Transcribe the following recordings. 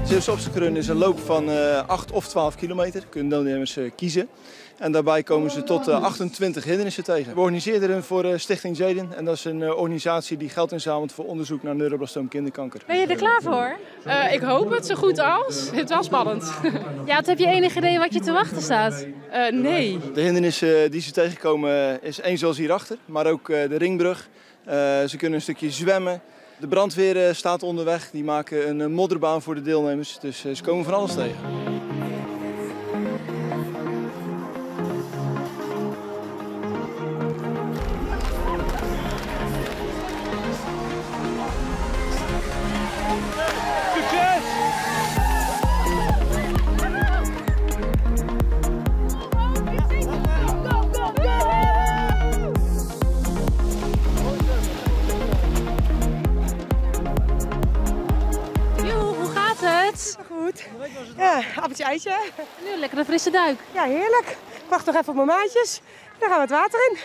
Zeeuwse Obstacle is een loop van 8 of 12 kilometer. Kunnen deelnemers kiezen. En daarbij komen ze tot 28 hindernissen tegen. We organiseren hem voor Stichting Zeden. En dat is een organisatie die geld inzamelt voor onderzoek naar neuroblastoom kinderkanker. Ben je er klaar voor? Ik hoop het zo goed als. Het is wel spannend. Ja, heb je enig idee wat je te wachten staat? Nee. De hindernissen die ze tegenkomen is één zoals hierachter. Maar ook de ringbrug. Ze kunnen een stukje zwemmen. De brandweer staat onderweg. Die maken een modderbaan voor de deelnemers. Dus ze komen van alles tegen. Goed. Ja, appeltje eitje. Nu een lekkere frisse duik. Ja, heerlijk. Ik wacht nog even op mijn maatjes. Dan gaan we het water in.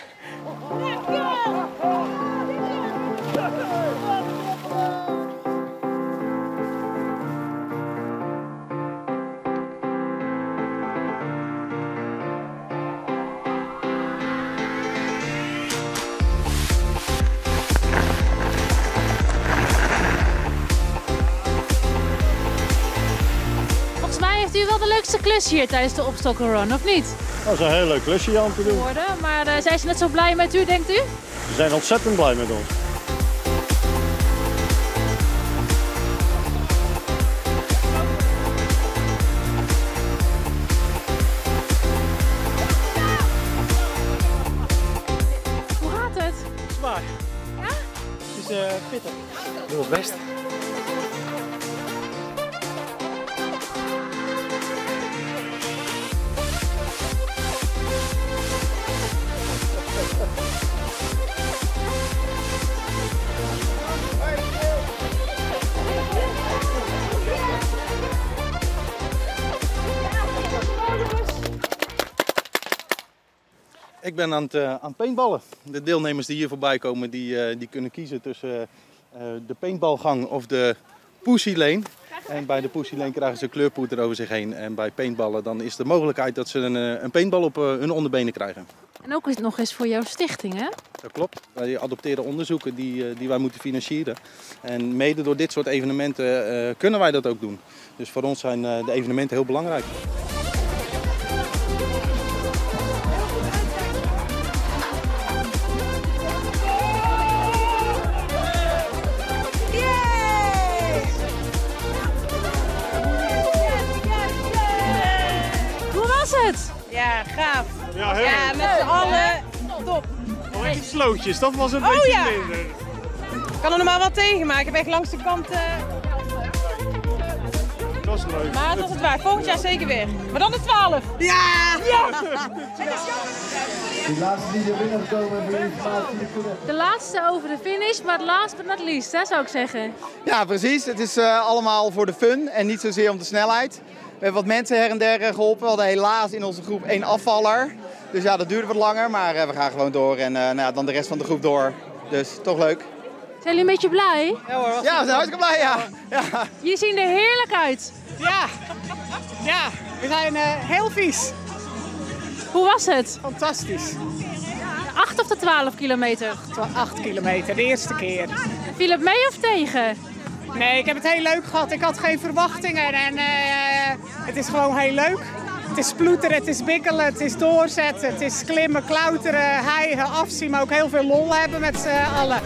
Heeft u wel de leukste klus hier tijdens de Obstacle Run, of niet? Dat is een heel leuk klusje aan te doen. Maar zijn ze net zo blij met u, denkt u? Ze zijn ontzettend blij met ons. Hoe gaat het? Zwaar. Ja? Het is pittig. Doe het best. Ik ben aan het paintballen. De deelnemers die hier voorbij komen, die kunnen kiezen tussen de paintballgang of de pussy lane. En bij de pussy lane krijgen ze kleurpoeder over zich heen. En bij paintballen dan is de mogelijkheid dat ze een paintball op hun onderbenen krijgen. En ook nog eens voor jouw stichting, hè? Dat klopt. Wij adopteren onderzoeken die wij moeten financieren. En mede door dit soort evenementen kunnen wij dat ook doen. Dus voor ons zijn de evenementen heel belangrijk. Ja, gaaf. Ja, heel Ja, met z'n allen top. Oh, echt slootjes, dat was een beetje minder. Ik kan er normaal wel tegen, maar ik heb echt langs de kant... Dat was leuk. Maar dat is het waar. Volgend jaar zeker weer. Maar dan de 12. Ja! De laatste over de finish, maar last but not least, hè, zou ik zeggen. Ja, precies. Het is allemaal voor de fun en niet zozeer om de snelheid. We hebben wat mensen her en der geholpen. We hadden helaas in onze groep 1 afvaller. Dus ja, dat duurde wat langer, maar we gaan gewoon door en dan de rest van de groep door. Dus toch leuk. Zijn jullie een beetje blij? Ja hoor, we zijn hartstikke blij, ja. Jullie zien er heerlijk uit. Ja, we zijn heel vies. Hoe was het? Fantastisch. 8 of de 12 kilometer? 8 kilometer, de eerste keer. Viel het mee of tegen? Nee, ik heb het heel leuk gehad. Ik had geen verwachtingen en het is gewoon heel leuk. Het is ploeteren, het is bikkelen, het is doorzetten, het is klimmen, klauteren, hijgen, afzien, maar ook heel veel lol hebben met z'n allen.